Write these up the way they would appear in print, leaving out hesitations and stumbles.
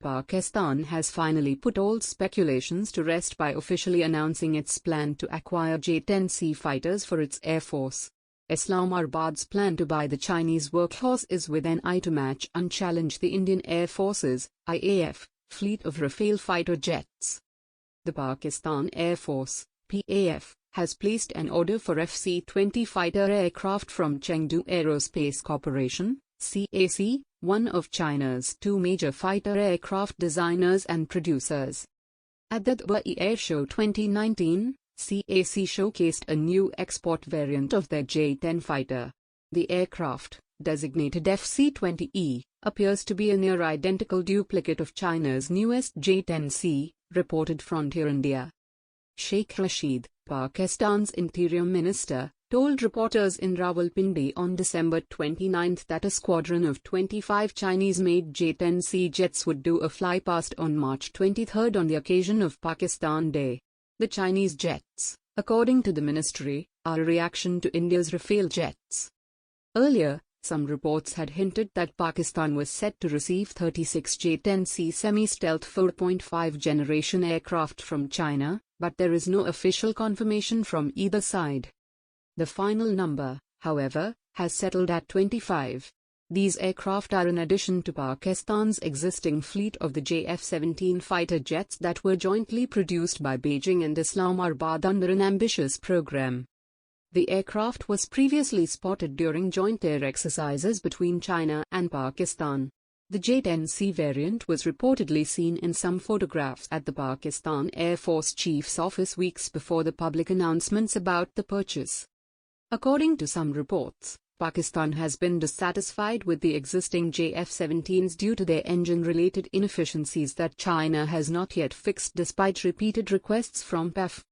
Pakistan has finally put all speculations to rest by officially announcing its plan to acquire J-10C fighters for its air force. Islamabad's plan to buy the Chinese workhorse is with an eye to match and challenge the Indian Air Force's IAF fleet of Rafale fighter jets. The Pakistan Air Force (PAF) has placed an order for FC-20 fighter aircraft from Chengdu Aerospace Corporation (CAC), one of China's two major fighter aircraft designers and producers. At the Dubai Air Show 2019, CAC showcased a new export variant of their J-10 fighter. The aircraft, designated FC-20E, appears to be a near-identical duplicate of China's newest J-10C, reported Frontier India. Sheikh Rashid, Pakistan's interior minister, told reporters in Rawalpindi on December 29 that a squadron of 25 Chinese-made J-10C jets would do a flypast on March 23 on the occasion of Pakistan Day. The Chinese jets, according to the ministry, are a reaction to India's Rafale jets. Earlier, some reports had hinted that Pakistan was set to receive 36 J-10C semi-stealth 4.5 generation aircraft from China, but there is no official confirmation from either side. The final number, however, has settled at 25. These aircraft are in addition to Pakistan's existing fleet of the JF-17 fighter jets that were jointly produced by Beijing and Islamabad under an ambitious program. The aircraft was previously spotted during joint air exercises between China and Pakistan. The J-10C variant was reportedly seen in some photographs at the Pakistan Air Force Chief's office weeks before the public announcements about the purchase. According to some reports, Pakistan has been dissatisfied with the existing JF-17s due to their engine-related inefficiencies that China has not yet fixed despite repeated requests from PAF.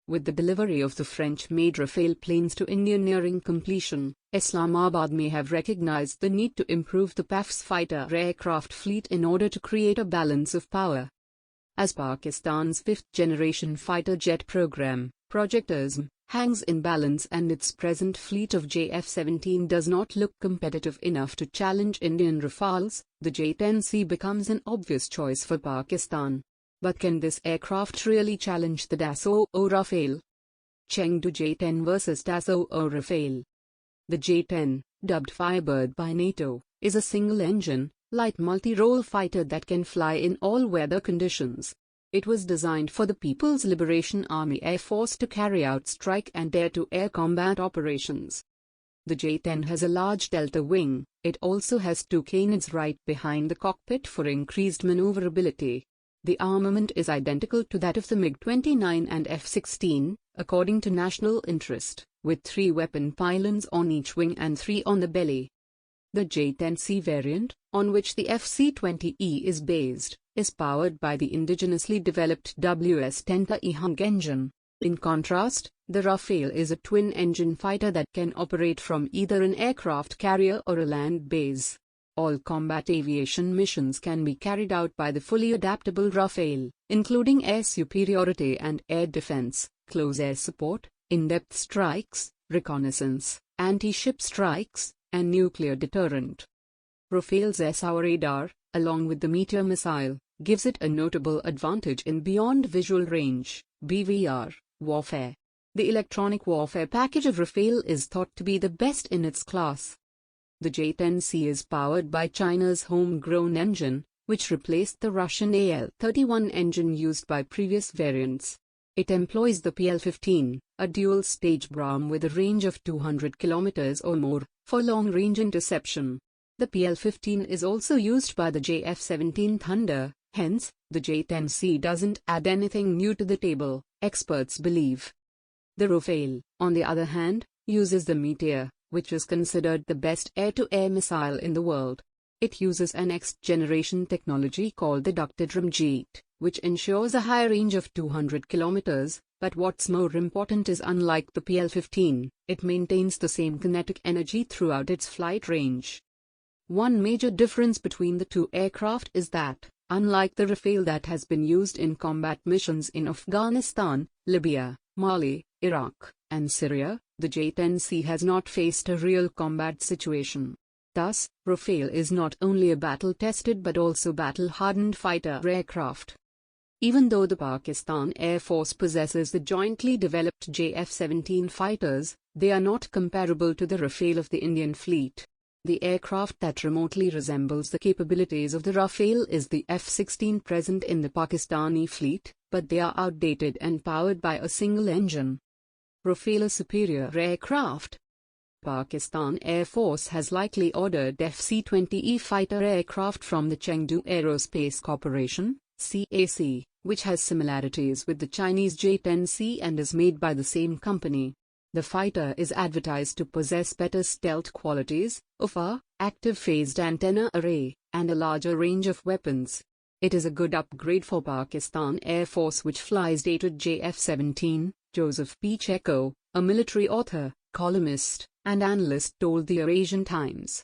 With the delivery of the French-made Rafale planes to India nearing completion, Islamabad may have recognized the need to improve the PAF's fighter aircraft fleet in order to create a balance of power. As Pakistan's fifth-generation fighter jet program, Project EurAsian, hangs in balance and its present fleet of JF-17 does not look competitive enough to challenge Indian Rafales, the J-10C becomes an obvious choice for Pakistan. But can this aircraft really challenge the Dassault or Rafale? Chengdu J-10 vs Dassault or Rafale. The J-10, dubbed Firebird by NATO, is a single-engine, light multi-role fighter that can fly in all weather conditions. It was designed for the People's Liberation Army Air Force to carry out strike and air-to-air combat operations. The J-10 has a large delta wing. It also has two cannons right behind the cockpit for increased maneuverability. The armament is identical to that of the MiG-29 and F-16, according to National Interest, with 3 weapon pylons on each wing and 3 on the belly. The J-10C variant, on which the FC-20E is based, is powered by the indigenously developed WS-10 Hung engine. In contrast, the Rafale is a twin-engine fighter that can operate from either an aircraft carrier or a land base. All combat aviation missions can be carried out by the fully adaptable Rafale, including air superiority and air defense, close air support, in-depth strikes, reconnaissance, anti-ship strikes, and nuclear deterrent. Rafale's SR radar, along with the Meteor missile, gives it a notable advantage in beyond visual range (BVR) warfare. The electronic warfare package of Rafale is thought to be the best in its class. The J-10C is powered by China's homegrown engine, which replaced the Russian AL-31 engine used by previous variants. It employs the PL-15, a dual-stage BrAM with a range of 200 km or more, for long-range interception. The PL-15 is also used by the JF-17 Thunder, hence, the J-10C doesn't add anything new to the table, experts believe. The Rafale, on the other hand, uses the Meteor, which is considered the best air-to-air missile in the world. It uses a next-generation technology called the ducted ramjet, which ensures a high range of 200 km, but what's more important is unlike the PL-15, it maintains the same kinetic energy throughout its flight range. One major difference between the two aircraft is that, unlike the Rafale that has been used in combat missions in Afghanistan, Libya, Mali, Iraq, and Syria, the J-10C has not faced a real combat situation. Thus, Rafale is not only a battle-tested but also battle-hardened fighter aircraft. Even though the Pakistan Air Force possesses the jointly developed J-17 fighters, they are not comparable to the Rafale of the Indian fleet. The aircraft that remotely resembles the capabilities of the Rafale is the F-16 present in the Pakistani fleet, but they are outdated and powered by a single engine. Rafale, a superior aircraft. Pakistan Air Force has likely ordered FC-20E fighter aircraft from the Chengdu Aerospace Corporation, CAC, which has similarities with the Chinese J-10C and is made by the same company. The fighter is advertised to possess better stealth qualities, a far, active phased antenna array, and a larger range of weapons. It is a good upgrade for Pakistan Air Force, which flies dated JF-17, Joseph P. Chacko, a military author, columnist, and analyst, told the EurAsian Times.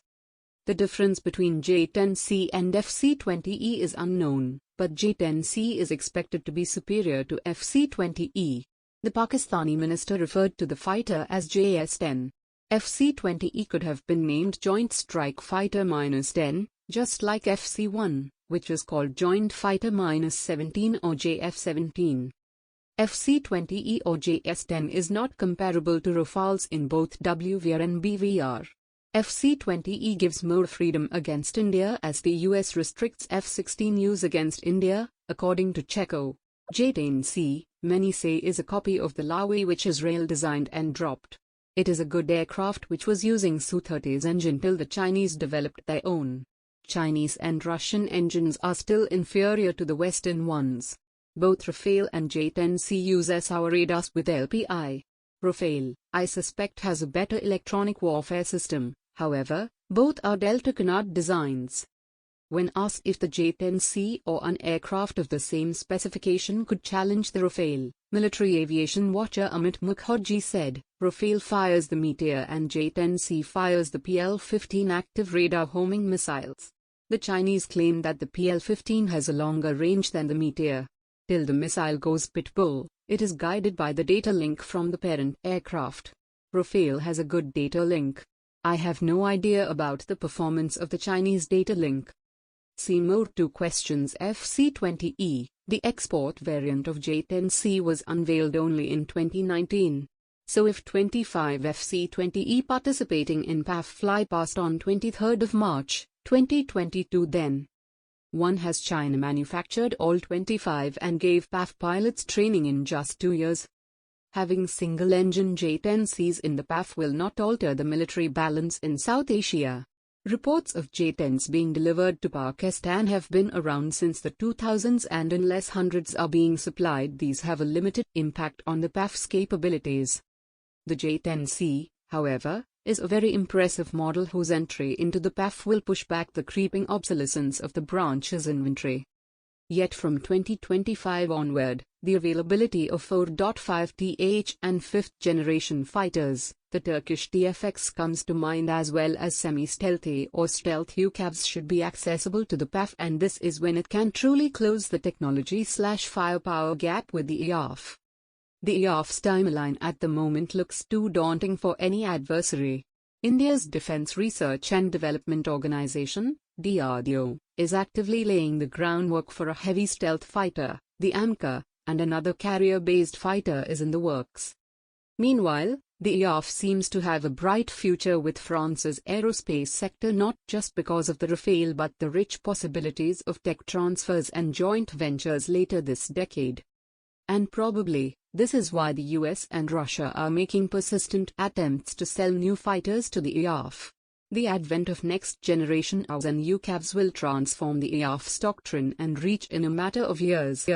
The difference between J-10C and FC-20E is unknown, but J-10C is expected to be superior to FC-20E. The Pakistani minister referred to the fighter as JS-10. FC-20E could have been named Joint Strike Fighter-10, just like FC-1, which was called Joint Fighter-17 or JF-17. FC-20E or JS-10 is not comparable to Rafales in both WVR and BVR. FC-20E gives more freedom against India as the US restricts F-16 use against India, according to Chacko. J-10C, many say, is a copy of the Lawi which Israel designed and dropped. It is a good aircraft which was using Su-30's engine till the Chinese developed their own. Chinese and Russian engines are still inferior to the Western ones. Both Rafale and J-10C use SR radars with LPI. Rafale, I suspect, has a better electronic warfare system, however, both are Delta Canard designs. When asked if the J-10C or an aircraft of the same specification could challenge the Rafale, military aviation watcher Amit Mukherjee said, Rafale fires the Meteor and J-10C fires the PL-15 active radar homing missiles. The Chinese claim that the PL-15 has a longer range than the Meteor. Till the missile goes pitbull, it is guided by the data link from the parent aircraft. Rafale has a good data link. I have no idea about the performance of the Chinese data link. See more. 2 questions. FC-20E, the export variant of J-10C, was unveiled only in 2019. So if 25 FC-20E participating in PAF fly past on 23rd of March, 2022, then 1. Has China manufactured all 25 and gave PAF pilots training in just 2 years? Having single-engine J-10Cs in the PAF will not alter the military balance in South Asia. Reports of J-10s being delivered to Pakistan have been around since the 2000s, and unless hundreds are being supplied, these have a limited impact on the PAF's capabilities. The J-10C, however, is a very impressive model whose entry into the PAF will push back the creeping obsolescence of the branch's inventory. Yet from 2025 onward, the availability of 4.5th and 5th-generation fighters, the Turkish TFX, comes to mind, as well as semi-stealthy or stealth UCAVs should be accessible to the PAF, and this is when it can truly close the technology/firepower gap with the EAF. The EAF's timeline at the moment looks too daunting for any adversary. India's Defence Research and Development Organization, DRDO, is actively laying the groundwork for a heavy stealth fighter, the AMCA, and another carrier-based fighter is in the works. Meanwhile, the EAF seems to have a bright future with France's aerospace sector, not just because of the Rafale but the rich possibilities of tech transfers and joint ventures later this decade. And probably, this is why the US and Russia are making persistent attempts to sell new fighters to the EAF. The advent of next-generation AWs and UCAVs will transform the EAF's doctrine and reach in a matter of years.